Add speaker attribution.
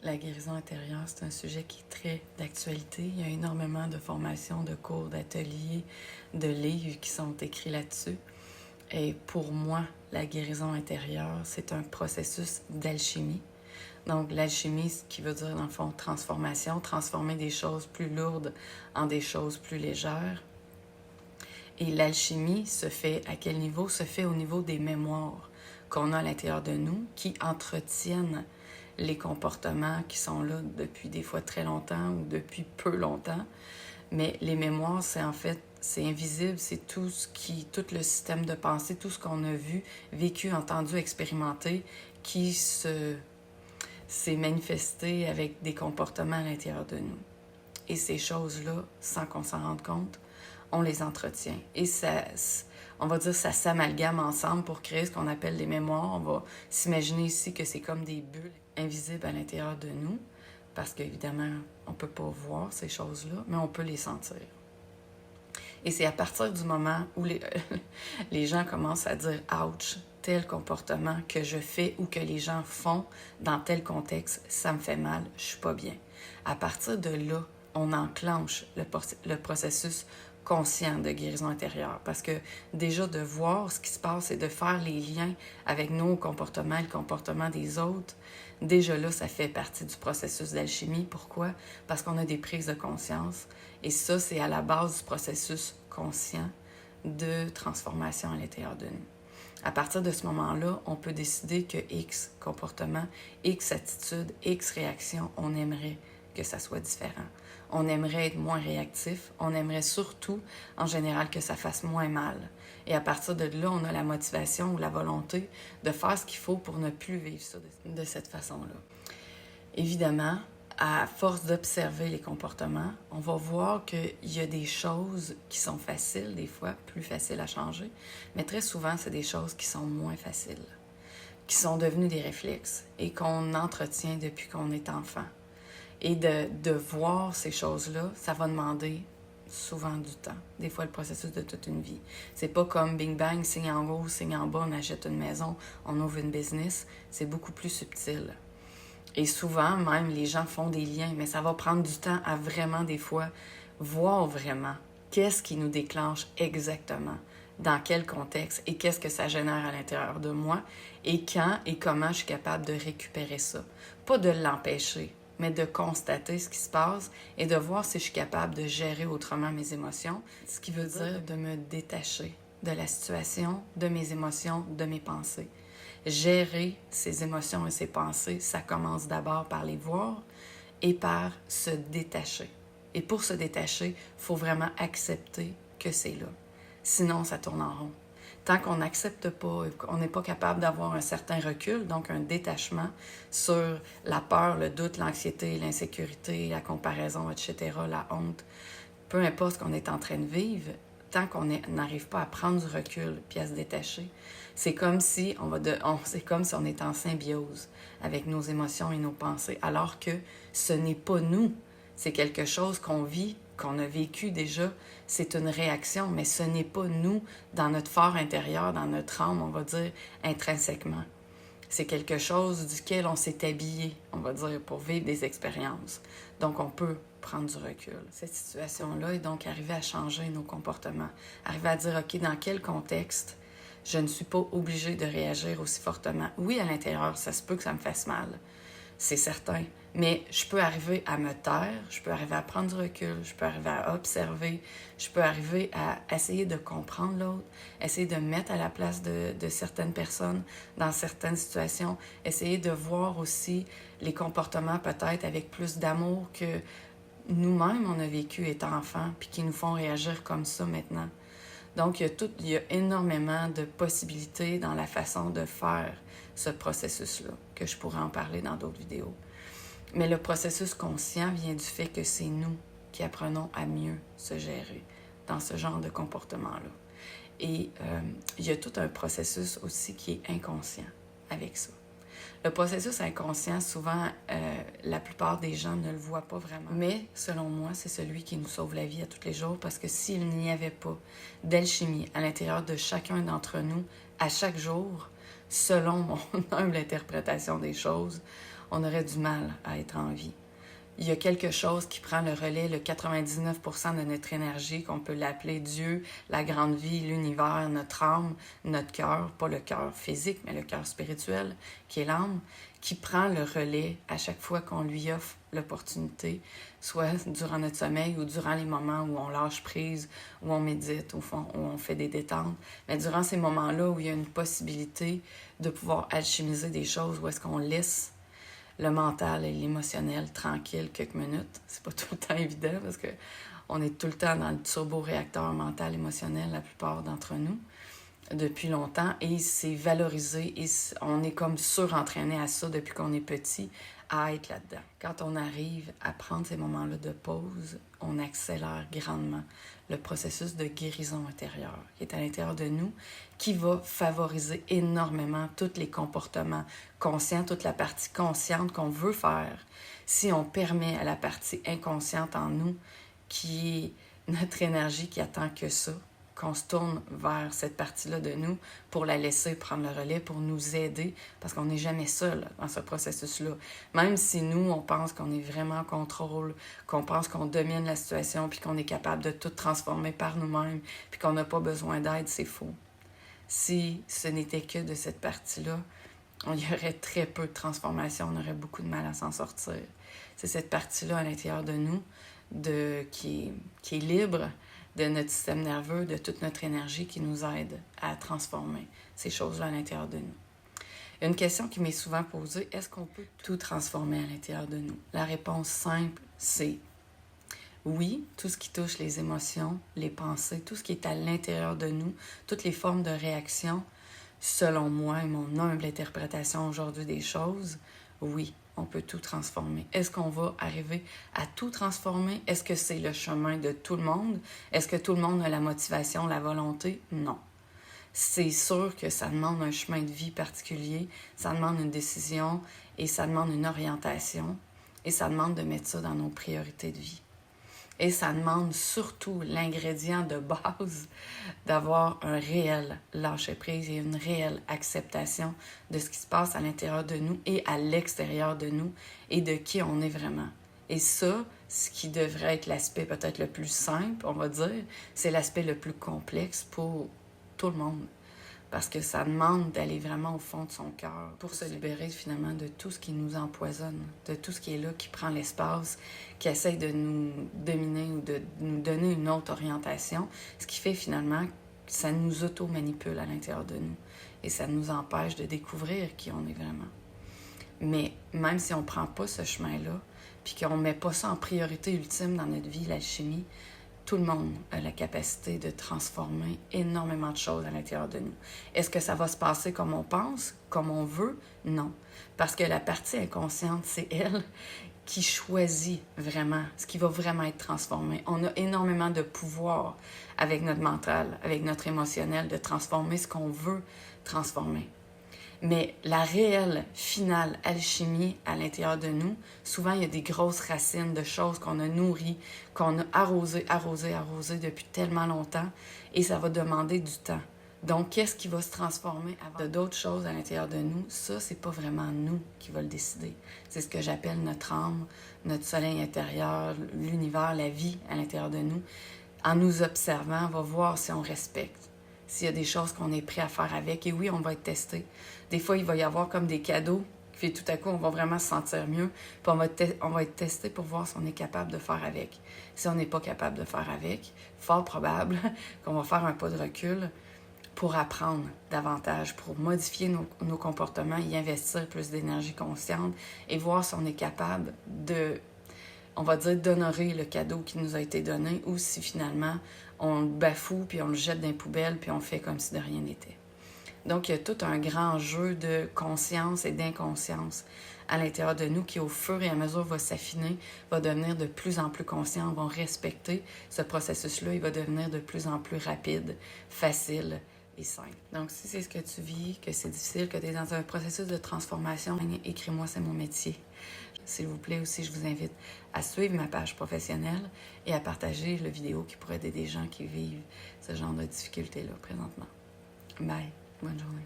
Speaker 1: La guérison intérieure, c'est un sujet qui est très d'actualité. Il y a énormément de formations, de cours, d'ateliers, de livres qui sont écrits là-dessus. Et pour moi, la guérison intérieure, c'est un processus d'alchimie. Donc, l'alchimie, ce qui veut dire, dans le fond, transformation, transformer des choses plus lourdes en des choses plus légères. Et l'alchimie se fait à quel niveau? Se fait au niveau des mémoires qu'on a à l'intérieur de nous, qui entretiennent les comportements qui sont là depuis des fois très longtemps ou depuis peu longtemps. Mais les mémoires, c'est en fait, c'est invisible, c'est tout le système de pensée, tout ce qu'on a vu, vécu, entendu, expérimenté, qui s'est manifesté avec des comportements à l'intérieur de nous. Et ces choses-là, sans qu'on s'en rende compte, on les entretient. Et ça, on va dire, ça s'amalgame ensemble pour créer ce qu'on appelle des mémoires. On va s'imaginer ici que c'est comme des bulles invisibles à l'intérieur de nous, parce qu'évidemment, on ne peut pas voir ces choses-là, mais on peut les sentir. Et c'est à partir du moment où les gens commencent à dire « ouch », tel comportement que je fais ou que les gens font dans tel contexte, ça me fait mal, je suis pas bien. À partir de là, on enclenche le processus conscient de guérison intérieure. Parce que déjà de voir ce qui se passe et de faire les liens avec nos comportements et le comportement des autres, déjà là, ça fait partie du processus d'alchimie. Pourquoi? Parce qu'on a des prises de conscience. Et ça, c'est à la base du processus conscient de transformation à l'intérieur de nous. À partir de ce moment-là, on peut décider que X comportement, X attitude, X réaction, on aimerait que ça soit différent. On aimerait être moins réactif. On aimerait surtout, en général, que ça fasse moins mal. Et à partir de là, on a la motivation ou la volonté de faire ce qu'il faut pour ne plus vivre ça de cette façon-là. Évidemment, à force d'observer les comportements, on va voir qu'il y a des choses qui sont faciles, des fois plus faciles à changer, mais très souvent, c'est des choses qui sont moins faciles, qui sont devenues des réflexes et qu'on entretient depuis qu'on est enfant. Et de voir ces choses-là, ça va demander souvent du temps. Des fois, le processus de toute une vie. C'est pas comme bing bang, signe en haut, signe en bas, on achète une maison, on ouvre une business. C'est beaucoup plus subtil. Et souvent, même, les gens font des liens, mais ça va prendre du temps à vraiment, des fois, voir vraiment qu'est-ce qui nous déclenche exactement, dans quel contexte et qu'est-ce que ça génère à l'intérieur de moi et quand et comment je suis capable de récupérer ça. Pas de l'empêcher, mais de constater ce qui se passe et de voir si je suis capable de gérer autrement mes émotions, ce qui veut dire de me détacher de la situation, de mes émotions, de mes pensées. Gérer ces émotions et ces pensées, ça commence d'abord par les voir et par se détacher. Et pour se détacher, il faut vraiment accepter que c'est là. Sinon, ça tourne en rond. Tant qu'on n'accepte pas, qu'on n'est pas capable d'avoir un certain recul, donc un détachement sur la peur, le doute, l'anxiété, l'insécurité, la comparaison, etc., la honte, peu importe ce qu'on est en train de vivre, tant qu'on n'arrive pas à prendre du recul puis à se détacher, c'est comme si c'est comme si on est en symbiose avec nos émotions et nos pensées, alors que ce n'est pas nous, c'est quelque chose qu'on vit, qu'on a vécu déjà, c'est une réaction, mais ce n'est pas nous dans notre fort intérieur, dans notre âme, on va dire, intrinsèquement. C'est quelque chose duquel on s'est habillé, on va dire, pour vivre des expériences. Donc, on peut prendre du recul. Cette situation-là est donc arriver à changer nos comportements, arriver à dire, OK, dans quel contexte je ne suis pas obligée de réagir aussi fortement. Oui, à l'intérieur, ça se peut que ça me fasse mal, c'est certain. Mais je peux arriver à me taire, je peux arriver à prendre du recul, je peux arriver à observer, je peux arriver à essayer de comprendre l'autre, essayer de me mettre à la place de certaines personnes dans certaines situations, essayer de voir aussi les comportements peut-être avec plus d'amour que nous-mêmes on a vécu étant enfants, puis qui nous font réagir comme ça maintenant. Donc, il y a énormément de possibilités dans la façon de faire ce processus-là, que je pourrais en parler dans d'autres vidéos. Mais le processus conscient vient du fait que c'est nous qui apprenons à mieux se gérer dans ce genre de comportement-là. Et il y a tout un processus aussi qui est inconscient avec ça. Le processus inconscient, souvent, la plupart des gens ne le voient pas vraiment. Mais, selon moi, c'est celui qui nous sauve la vie à tous les jours, parce que s'il n'y avait pas d'alchimie à l'intérieur de chacun d'entre nous, à chaque jour, selon mon humble interprétation des choses, on aurait du mal à être en vie. Il y a quelque chose qui prend le relais, le 99% de notre énergie, qu'on peut l'appeler Dieu, la grande vie, l'univers, notre âme, notre cœur, pas le cœur physique, mais le cœur spirituel, qui est l'âme, qui prend le relais à chaque fois qu'on lui offre l'opportunité, soit durant notre sommeil ou durant les moments où on lâche prise, où on médite, où on fait des détentes. Mais durant ces moments-là où il y a une possibilité de pouvoir alchimiser des choses, où est-ce qu'on laisse le mental et l'émotionnel tranquille quelques minutes. C'est pas tout le temps évident parce que on est tout le temps dans le turbo-réacteur mental émotionnel, la plupart d'entre nous, depuis longtemps, et c'est valorisé, et on est comme surentraîné à ça depuis qu'on est petit, à être là-dedans. Quand on arrive à prendre ces moments-là de pause, on accélère grandement le processus de guérison intérieure qui est à l'intérieur de nous, qui va favoriser énormément tous les comportements conscients, toute la partie consciente qu'on veut faire, si on permet à la partie inconsciente en nous, qui est notre énergie qui attend que ça, qu'on se tourne vers cette partie-là de nous pour la laisser prendre le relais, pour nous aider, parce qu'on n'est jamais seul dans ce processus-là. Même si nous, on pense qu'on est vraiment en contrôle, qu'on pense qu'on domine la situation, puis qu'on est capable de tout transformer par nous-mêmes, puis qu'on n'a pas besoin d'aide, c'est faux. Si ce n'était que de cette partie-là, il y aurait très peu de transformation, on aurait beaucoup de mal à s'en sortir. C'est cette partie-là à l'intérieur de nous qui est libre, de notre système nerveux, de toute notre énergie qui nous aide à transformer ces choses-là à l'intérieur de nous. Une question qui m'est souvent posée, est-ce qu'on peut tout transformer à l'intérieur de nous? La réponse simple, c'est oui, tout ce qui touche les émotions, les pensées, tout ce qui est à l'intérieur de nous, toutes les formes de réaction, selon moi et mon humble interprétation aujourd'hui des choses, oui, on peut tout transformer. Est-ce qu'on va arriver à tout transformer? Est-ce que c'est le chemin de tout le monde? Est-ce que tout le monde a la motivation, la volonté? Non. C'est sûr que ça demande un chemin de vie particulier, ça demande une décision et ça demande une orientation et ça demande de mettre ça dans nos priorités de vie. Et ça demande surtout l'ingrédient de base d'avoir un réel lâcher-prise et une réelle acceptation de ce qui se passe à l'intérieur de nous et à l'extérieur de nous et de qui on est vraiment. Et ça, ce qui devrait être l'aspect peut-être le plus simple, on va dire, c'est l'aspect le plus complexe pour tout le monde. Parce que ça demande d'aller vraiment au fond de son cœur pour se libérer finalement de tout ce qui nous empoisonne, de tout ce qui est là, qui prend l'espace, qui essaye de nous dominer ou de nous donner une autre orientation, ce qui fait finalement que ça nous auto-manipule à l'intérieur de nous et ça nous empêche de découvrir qui on est vraiment. Mais même si on ne prend pas ce chemin-là, puis qu'on ne met pas ça en priorité ultime dans notre vie, l'alchimie, tout le monde a la capacité de transformer énormément de choses à l'intérieur de nous. Est-ce que ça va se passer comme on pense, comme on veut? Non. Parce que la partie inconsciente, c'est elle qui choisit vraiment ce qui va vraiment être transformé. On a énormément de pouvoir avec notre mental, avec notre émotionnel, de transformer ce qu'on veut transformer. Mais la réelle, finale alchimie à l'intérieur de nous, souvent il y a des grosses racines de choses qu'on a nourries, qu'on a arrosées depuis tellement longtemps, et ça va demander du temps. Donc, qu'est-ce qui va se transformer avant d'autres choses à l'intérieur de nous? Ça, c'est pas vraiment nous qui va le décider. C'est ce que j'appelle notre âme, notre soleil intérieur, l'univers, la vie à l'intérieur de nous. En nous observant, on va voir si on respecte, s'il y a des choses qu'on est prêt à faire avec. Et oui, on va être testé. Des fois, il va y avoir comme des cadeaux, puis tout à coup, on va vraiment se sentir mieux. Puis on va être testé pour voir si on est capable de faire avec. Si on n'est pas capable de faire avec, fort probable qu'on va faire un pas de recul pour apprendre davantage, pour modifier nos comportements, y investir plus d'énergie consciente et voir si on est capable de, on va dire, d'honorer le cadeau qui nous a été donné ou si finalement on le bafoue puis on le jette dans les poubelles puis on fait comme si de rien n'était. Donc, il y a tout un grand jeu de conscience et d'inconscience à l'intérieur de nous qui, au fur et à mesure, va s'affiner, va devenir de plus en plus conscient, on va respecter ce processus-là, il va devenir de plus en plus rapide, facile et simple. Donc, si c'est ce que tu vis, que c'est difficile, que tu es dans un processus de transformation, écris-moi, c'est mon métier. S'il vous plaît, aussi, je vous invite à suivre ma page professionnelle et à partager la vidéo qui pourrait aider des gens qui vivent ce genre de difficultés-là présentement. Bye. Bonne journée.